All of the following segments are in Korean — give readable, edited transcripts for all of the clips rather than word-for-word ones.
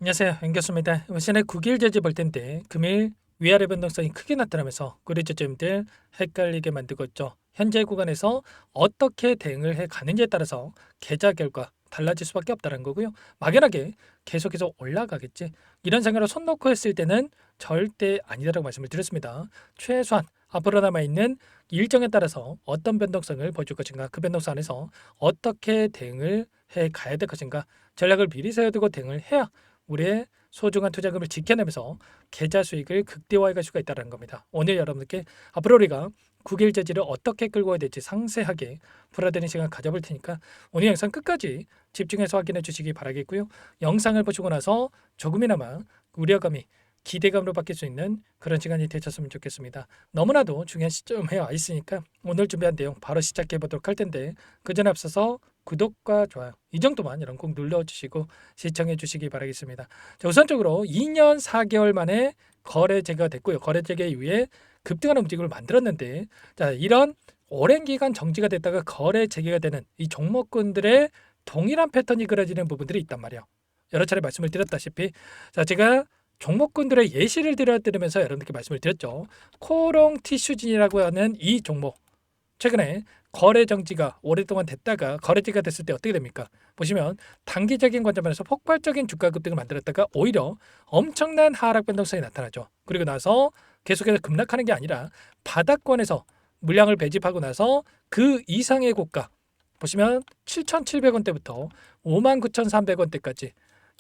안녕하세요. 연교수입니다. 시간에 9일 제지 볼 텐데 금일 위아래 변동성이 크게 나타나면서 고리저점들 헷갈리게 만들고 있죠. 현재 구간에서 어떻게 대응을 해 가는지에 따라서 계좌 결과 달라질 수밖에 없다는 거고요. 막연하게 계속해서 올라가겠지. 이런 생각으로 손 놓고 했을 때는 절대 아니다라고 말씀을 드렸습니다. 최소한 앞으로 남아있는 일정에 따라서 어떤 변동성을 보여줄 것인가, 그 변동성 안에서 어떻게 대응을 해 가야 될 것인가, 전략을 미리 세워두고 대응을 해야 우리의 소중한 투자금을 지켜내면서 계좌 수익을 극대화해 갈 수가 있다는 겁니다. 오늘 여러분들께 앞으로 우리가 9일 제지를 어떻게 끌고 가야 될지 상세하게 풀어드리는 시간 가져볼 테니까 오늘 영상 끝까지 집중해서 확인해 주시기 바라겠고요. 영상을 보시고 나서 조금이나마 우려감이 기대감으로 바뀔 수 있는 그런 시간이 되셨으면 좋겠습니다. 너무나도 중요한 시점에 와 있으니까 오늘 준비한 내용 바로 시작해 보도록 할 텐데 그 전에 앞서서 구독과 좋아요 이 정도만 이런 꼭 눌러주시고 시청해 주시기 바라겠습니다. 자, 우선적으로 2년 4개월 만에 거래 재개가 됐고요. 거래 재개 이후에 급등하는 움직임을 만들었는데 자, 이런 오랜 기간 정지가 됐다가 거래 재개가 되는 이 종목군들의 동일한 패턴이 그려지는 부분들이 있단 말이에요. 여러 차례 말씀을 드렸다시피 자, 제가 종목군들의 예시를 들어드리면서 여러분들께 말씀을 드렸죠. 코롱 티슈진이라고 하는 이 종목 최근에 거래 정지가 오랫동안 됐다가 거래지가 됐을 때 어떻게 됩니까? 보시면 단기적인 관점에서 폭발적인 주가 급등을 만들었다가 오히려 엄청난 하락 변동성이 나타나죠. 그리고 나서 계속해서 급락하는 게 아니라 바닥권에서 물량을 배집하고 나서 그 이상의 고가 보시면 7,700원대부터 59,300원대까지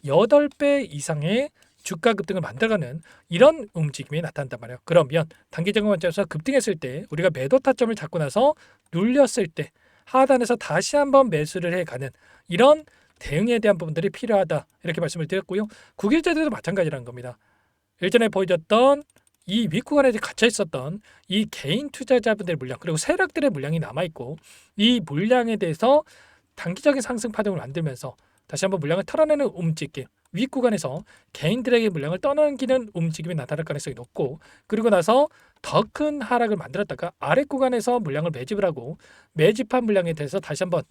8배 이상의 주가 급등을 만들어가는 이런 움직임이 나타난단 말이에요. 그러면 단기적인 관점에서 급등했을 때 우리가 매도 타점을 잡고 나서 눌렸을 때 하단에서 다시 한번 매수를 해가는 이런 대응에 대한 부분들이 필요하다 이렇게 말씀을 드렸고요. 9일째도 마찬가지라는 겁니다. 일전에 보여줬던 이 윗구간에 갇혀 있었던 이 개인 투자자분들의 물량 그리고 세력들의 물량이 남아있고 이 물량에 대해서 단기적인 상승 파동을 만들면서 다시 한번 물량을 털어내는 움직임 윗구간에서 개인들에게 물량을 떠넘기는 움직임이 나타날 가능성이 높고 그리고 나서 더 큰 하락을 만들었다가 아래 구간에서 물량을 매집을 하고 매집한 물량에 대해서 다시 한번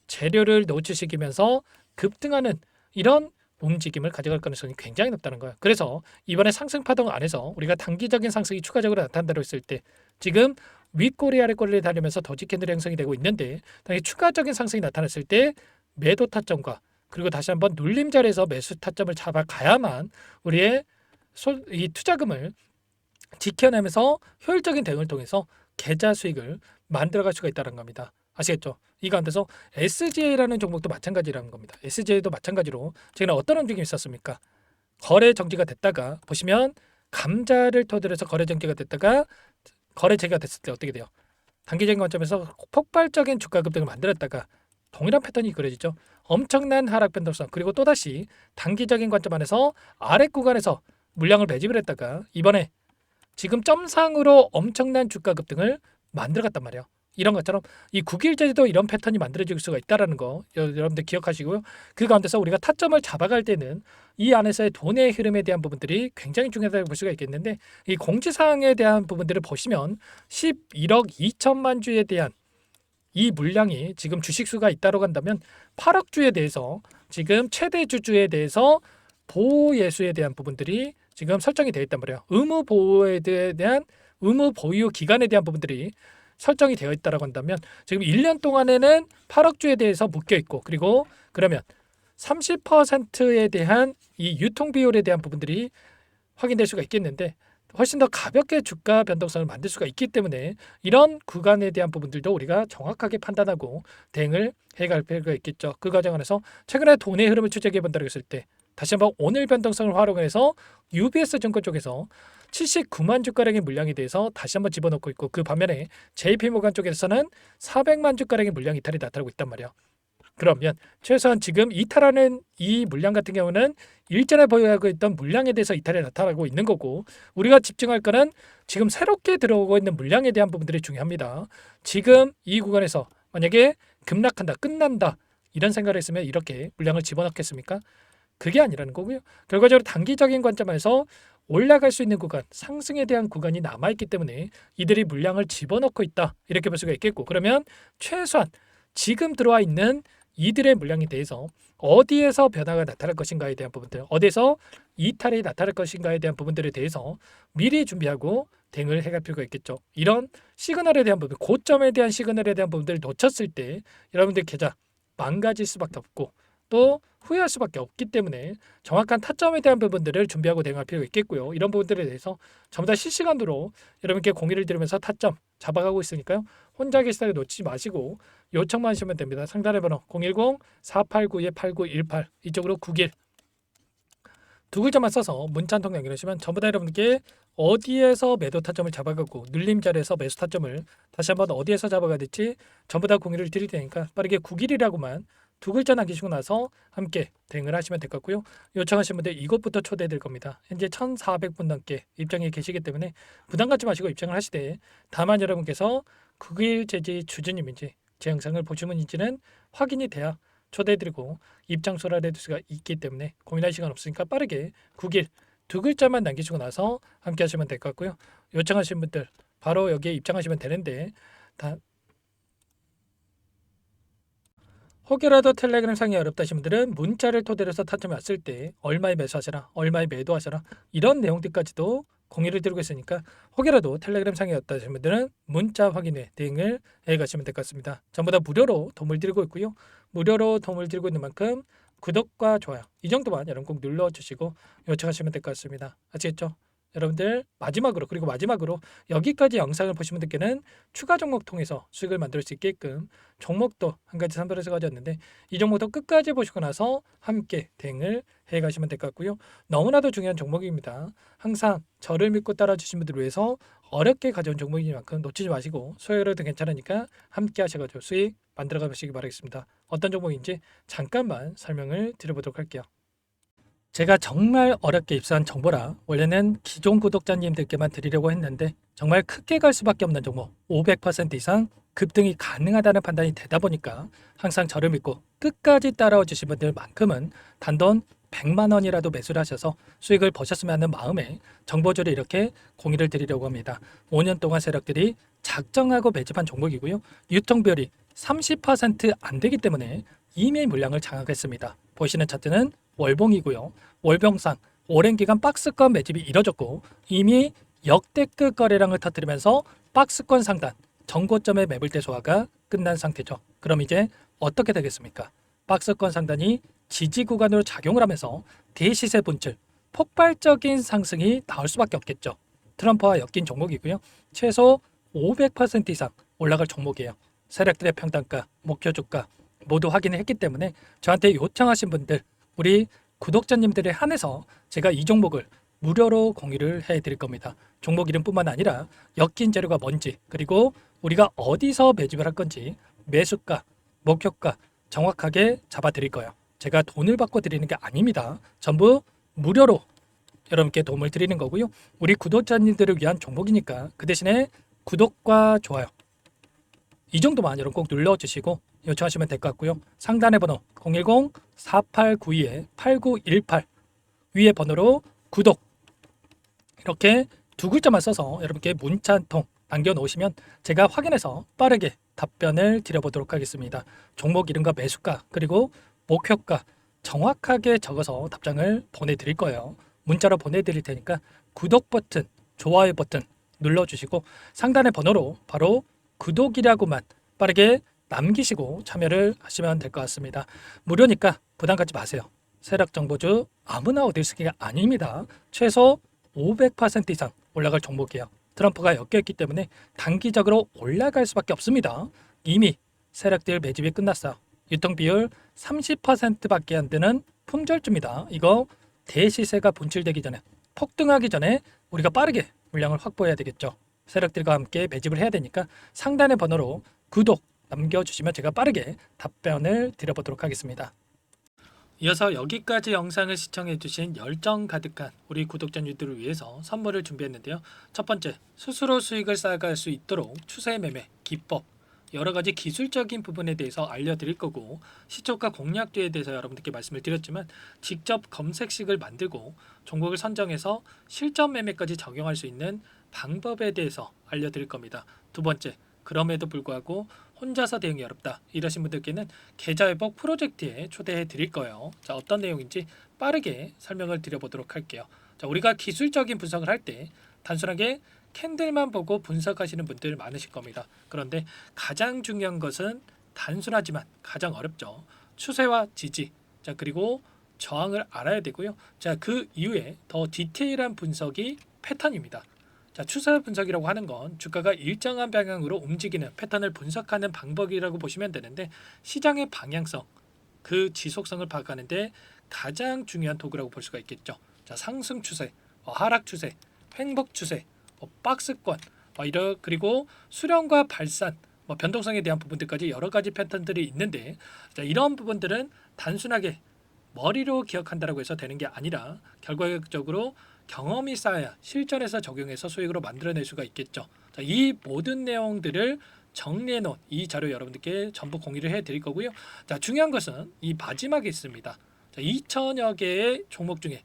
재료를 놓치시키면서 급등하는 이런 움직임을 가져갈 가능성이 굉장히 높다는 거예요. 그래서 이번에 상승 파동 안에서 우리가 단기적인 상승이 추가적으로 나타난다고 했을 때 지금 윗꼬리 아래꼬리를 달리면서 더지 캔들이 형성이 되고 있는데 당연히 추가적인 상승이 나타났을 때 매도 타점과 그리고 다시 한번 눌림 자리에서 매수 타점을 잡아가야만 우리의 이 투자금을 지켜내면서 효율적인 대응을 통해서 계좌 수익을 만들어갈 수가 있다는 겁니다. 아시겠죠? 이 가운데서 SGA라는 종목도 마찬가지라는 겁니다. SGA도 마찬가지로 최근에 어떤 움직임이 있었습니까? 거래 정지가 됐다가 보시면 감자를 토대로 해서 거래 정지가 됐다가 거래 재개가 됐을 때 어떻게 돼요? 단기적인 관점에서 폭발적인 주가 급등을 만들었다가 동일한 패턴이 그려지죠. 엄청난 하락 변동성 그리고 또다시 단기적인 관점 안에서 아래 구간에서 물량을 매집을 했다가 이번에 지금 점상으로 엄청난 주가 급등을 만들어갔단 말이에요. 이런 것처럼 이 9일째도 이런 패턴이 만들어질 수가 있다는 거 여러분들 기억하시고요. 그 가운데서 우리가 타점을 잡아갈 때는 이 안에서의 돈의 흐름에 대한 부분들이 굉장히 중요하다고 볼 수가 있겠는데 이 공지사항에 대한 부분들을 보시면 11억 2천만 주에 대한 이 물량이 지금 주식수가 있다고 한다면 8억 주에 대해서 지금 최대 주주에 대해서 보호 예수에 대한 부분들이 지금 설정이 되어 있단 말이에요. 의무 보호에 대한 의무 보유 기간에 대한 부분들이 설정이 되어 있다고 한다면 지금 1년 동안에는 8억 주에 대해서 묶여 있고 그리고 그러면 30%에 대한 이 유통 비율에 대한 부분들이 확인될 수가 있겠는데 훨씬 더 가볍게 주가 변동성을 만들 수가 있기 때문에 이런 구간에 대한 부분들도 우리가 정확하게 판단하고 대응을 해갈 필요가 있겠죠. 그 과정 안에서 최근에 돈의 흐름을 추적해 본다고 했을 때 다시 한번 오늘 변동성을 활용해서 UBS 증권 쪽에서 79만 주가량의 물량에 대해서 다시 한번 집어넣고 있고 그 반면에 JP모간 쪽에서는 400만 주가량의 물량 이탈이 나타나고 있단 말이에요. 그러면 최소한 지금 이탈하는 이 물량 같은 경우는 일전에 보유하고 있던 물량에 대해서 이탈이 나타나고 있는 거고 우리가 집중할 거는 지금 새롭게 들어오고 있는 물량에 대한 부분들이 중요합니다. 지금 이 구간에서 만약에 급락한다, 끝난다 이런 생각을 했으면 이렇게 물량을 집어넣겠습니까? 그게 아니라는 거고요. 결과적으로 단기적인 관점에서 올라갈 수 있는 구간, 상승에 대한 구간이 남아있기 때문에 이들이 물량을 집어넣고 있다 이렇게 볼 수가 있겠고 그러면 최소한 지금 들어와 있는 이들의 물량에 대해서 어디에서 변화가 나타날 것인가에 대한 부분들, 어디에서 이탈이 나타날 것인가에 대한 부분들에 대해서 미리 준비하고 대응을 해갈 필요가 있겠죠. 이런 시그널에 대한 부분, 고점에 대한 시그널에 대한 부분들을 놓쳤을 때 여러분들 계좌 망가질 수밖에 없고 또 후회할 수밖에 없기 때문에 정확한 타점에 대한 부분들을 준비하고 대응할 필요가 있겠고요. 이런 부분들에 대해서 전부 다 실시간으로 여러분께 공유를 드리면서 타점 잡아가고 있으니까요. 혼자 계시다가 놓치지 마시고 요청만 하시면 됩니다. 상단의 번호 010-4892-8918 이쪽으로 91 두 글자만 써서 문자 한 통 남겨주시면 전부 다 여러분께 어디에서 매도 타점을 잡아가고 눌림 자리에서 매수 타점을 다시 한번 어디에서 잡아가야 될지 전부 다 공유를 드릴 테니까 빠르게 91이라고만 두 글자 남기시고 나서 함께 대응을 하시면 될 것 같고요. 요청하신 분들 이것부터 초대될 겁니다. 현재 1,400분 넘게 입장에 계시기 때문에 부담 갖지 마시고 입장을 하시되 다만 여러분께서 9일 제지 주주님인지 제 영상을 보신 분인지는 확인이 돼야 초대해드리고 입장 소라를 해둘 수가 있기 때문에 고민할 시간 없으니까 빠르게 9일 두 글자만 남기시고 나서 함께 하시면 될 것 같고요. 요청하신 분들 바로 여기에 입장하시면 되는데 혹여라도 텔레그램 상이 어렵다신 분들은 문자를 토대로 해서 타점이 왔을 때 얼마에 매수하셔라, 얼마에 매도하셔라 이런 내용들까지도 공유를 드리고 있으니까 혹여라도 텔레그램 상이 어렵다신 분들은 문자 확인에 대응을 해가시면 될 것 같습니다. 전부 다 무료로 도움을 드리고 있고요. 무료로 도움을 드리고 있는 만큼 구독과 좋아요 이 정도만 여러분 꼭 눌러주시고 요청하시면 될 것 같습니다. 아시겠죠? 여러분들 마지막으로 여기까지 영상을 보신 분들께는 추가 종목 통해서 수익을 만들 수 있게끔 종목도 한 가지 선별해서 가져왔는데 이 종목도 끝까지 보시고 나서 함께 대응을 해 가시면 될 것 같고요. 너무나도 중요한 종목입니다. 항상 저를 믿고 따라주신 분들을 위해서 어렵게 가져온 종목이니만큼 놓치지 마시고 소요료도 괜찮으니까 함께 하셔가지고 수익 만들어 가시기 바라겠습니다. 어떤 종목인지 잠깐만 설명을 드려보도록 할게요. 제가 정말 어렵게 입수한 정보라 원래는 기존 구독자님들께만 드리려고 했는데 정말 크게 갈 수밖에 없는 종목 500% 이상 급등이 가능하다는 판단이 되다 보니까 항상 저를 믿고 끝까지 따라와 주신 분들만큼은 단돈 100만 원이라도 매수를 하셔서 수익을 보셨으면 하는 마음에 정보조를 이렇게 공유를 드리려고 합니다. 5년 동안 세력들이 작정하고 매집한 종목이고요. 유통비율이 30%안 되기 때문에 이미 물량을 장악했습니다. 보시는 차트는 월봉이고요. 월봉상 오랜 기간 박스권 매집이 이뤄졌고 이미 역대급 거래량을 터뜨리면서 박스권 상단 전고점의 매물대 소화가 끝난 상태죠. 그럼 이제 어떻게 되겠습니까? 박스권 상단이 지지 구간으로 작용을 하면서 대시세 분출, 폭발적인 상승이 나올 수밖에 없겠죠. 트럼프와 엮인 종목이고요. 최소 500% 이상 올라갈 종목이에요. 세력들의 평단가, 목표 주가 모두 확인을 했기 때문에 저한테 요청하신 분들 우리 구독자님들에 한해서 제가 이 종목을 무료로 공유를 해드릴 겁니다. 종목 이름뿐만 아니라 엮인 재료가 뭔지 그리고 우리가 어디서 매집을 할 건지 매수가, 목표가 정확하게 잡아드릴 거예요. 제가 돈을 받고 드리는 게 아닙니다. 전부 무료로 여러분께 도움을 드리는 거고요. 우리 구독자님들을 위한 종목이니까 그 대신에 구독과 좋아요 이 정도만 여러분 꼭 눌러주시고 요청하시면 될 것 같고요. 상단의 번호 010-4892-8918 위에 번호로 구독 이렇게 두 글자만 써서 여러분께 문자 한 통 남겨놓으시면 제가 확인해서 빠르게 답변을 드려보도록 하겠습니다. 종목 이름과 매수가 그리고 목표가 정확하게 적어서 답장을 보내드릴 거예요. 문자로 보내드릴 테니까 구독 버튼, 좋아요 버튼 눌러주시고 상단의 번호로 바로 구독이라고만 빠르게 남기시고 참여를 하시면 될 것 같습니다. 무료니까 부담 갖지 마세요. 세력 정보주 아무나 얻을 수 있는 게 아닙니다. 최소 500% 이상 올라갈 종목이에요. 트럼프가 엮여있기 때문에 단기적으로 올라갈 수밖에 없습니다. 이미 세력들 매집이 끝났어요. 유통비율 30%밖에 안 되는 품절주입니다. 이거 대시세가 분출되기 전에 폭등하기 전에 우리가 빠르게 물량을 확보해야 되겠죠. 세력들과 함께 매집을 해야 되니까 상단의 번호로 구독 남겨주시면 제가 빠르게 답변을 드려보도록 하겠습니다. 이어서 여기까지 영상을 시청해주신 열정 가득한 우리 구독자님들을 위해서 선물을 준비했는데요. 첫 번째, 스스로 수익을 쌓아갈 수 있도록 추세 매매 기법 여러가지 기술적인 부분에 대해서 알려드릴 거고 시초가 공략도에 대해서 여러분들께 말씀을 드렸지만 직접 검색식을 만들고 종목을 선정해서 실전 매매까지 적용할 수 있는 방법에 대해서 알려드릴 겁니다. 두 번째, 그럼에도 불구하고 혼자서 대응이 어렵다 이러신 분들께는 계좌회복 프로젝트에 초대해 드릴 거예요. 자, 어떤 내용인지 빠르게 설명을 드려보도록 할게요. 자, 우리가 기술적인 분석을 할 때 단순하게 캔들만 보고 분석하시는 분들 많으실 겁니다. 그런데 가장 중요한 것은 단순하지만 가장 어렵죠. 추세와 지지, 자, 그리고 저항을 알아야 되고요. 자, 그 이후에 더 디테일한 분석이 패턴입니다. 자, 추세 분석이라고 하는 건 주가가 일정한 방향으로 움직이는 패턴을 분석하는 방법이라고 보시면 되는데, 시장의 방향성, 그 지속성을 파악하는데 가장 중요한 도구라고 볼 수가 있겠죠. 자, 상승 추세, 하락 추세, 횡복 추세, 박스권, 그리고 수렴과 발산, 변동성에 대한 부분들까지 여러 가지 패턴들이 있는데, 자, 이런 부분들은 단순하게 머리로 기억한다라고 해서 되는 게 아니라 결과적으로 경험이 쌓아야 실전에서 적용해서 수익으로 만들어낼 수가 있겠죠. 자, 이 모든 내용들을 정리해 놓은 이 자료 여러분들께 전부 공유를 해 드릴 거고요. 자, 중요한 것은 이 마지막에 있습니다. 자, 2천여 개의 종목 중에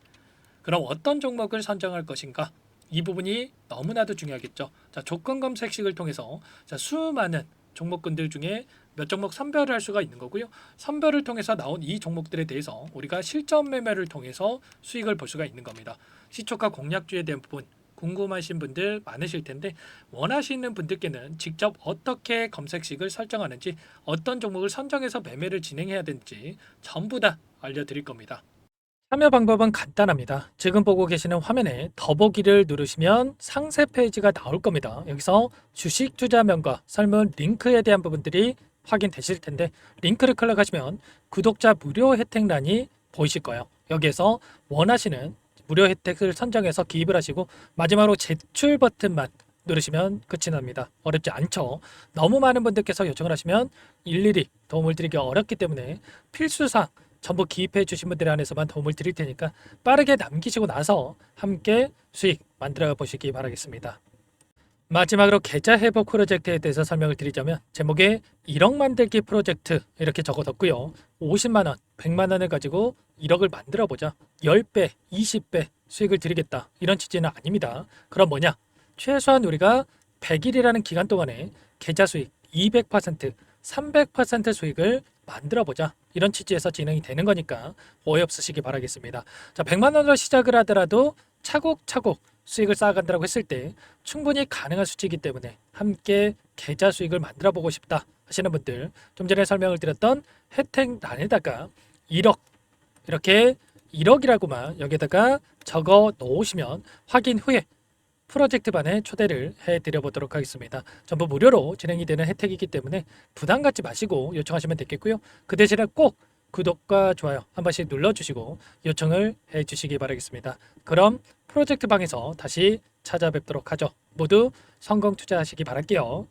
그럼 어떤 종목을 선정할 것인가? 이 부분이 너무나도 중요하겠죠. 자, 조건 검색식을 통해서 자, 수많은 종목군들 중에 몇 종목 선별을 할 수가 있는 거고요. 선별을 통해서 나온 이 종목들에 대해서 우리가 실전 매매를 통해서 수익을 볼 수가 있는 겁니다. 시초가 공략주에 대한 부분 궁금하신 분들 많으실 텐데, 원하시는 분들께는 직접 어떻게 검색식을 설정하는지, 어떤 종목을 선정해서 매매를 진행해야 되는지 전부 다 알려드릴 겁니다. 참여 방법은 간단합니다. 지금 보고 계시는 화면에 더보기를 누르시면 상세 페이지가 나올 겁니다. 여기서 주식 투자명과 설문 링크에 대한 부분들이 확인되실 텐데, 링크를 클릭하시면 구독자 무료 혜택란이 보이실 거예요. 여기에서 원하시는 무료 혜택을 선정해서 기입을 하시고 마지막으로 제출 버튼만 누르시면 끝이 납니다. 어렵지 않죠? 너무 많은 분들께서 요청을 하시면 일일이 도움을 드리기 어렵기 때문에 필수사항 전부 기입해 주신 분들 안에서만 도움을 드릴 테니까 빠르게 남기시고 나서 함께 수익 만들어 보시기 바라겠습니다. 마지막으로 계좌 회복 프로젝트에 대해서 설명을 드리자면, 제목에 1억 만들기 프로젝트 이렇게 적어뒀고요. 50만 원, 100만 원을 가지고 1억을 만들어 보자. 10배, 20배 수익을 드리겠다. 이런 취지는 아닙니다. 그럼 뭐냐? 최소한 우리가 100일이라는 기간 동안에 계좌 수익 200%, 300% 수익을 만들어 보자. 이런 취지에서 진행이 되는 거니까 오해 없으시기 바라겠습니다. 자, 100만 원으로 시작을 하더라도 차곡차곡 수익을 쌓아간다고 했을 때 충분히 가능한 수치이기 때문에 함께 계좌 수익을 만들어 보고 싶다 하시는 분들, 좀 전에 설명을 드렸던 혜택란에다가 1억, 이렇게 1억이라고만 여기다가 적어 놓으시면 확인 후에 프로젝트반에 초대를 해드려 보도록 하겠습니다. 전부 무료로 진행이 되는 혜택이기 때문에 부담 갖지 마시고 요청하시면 되겠고요. 그 대신에 꼭 구독과 좋아요 한 번씩 눌러주시고 요청을 해주시기 바라겠습니다. 그럼 프로젝트 방에서 다시 찾아뵙도록 하죠. 모두 성공 투자하시기 바랄게요.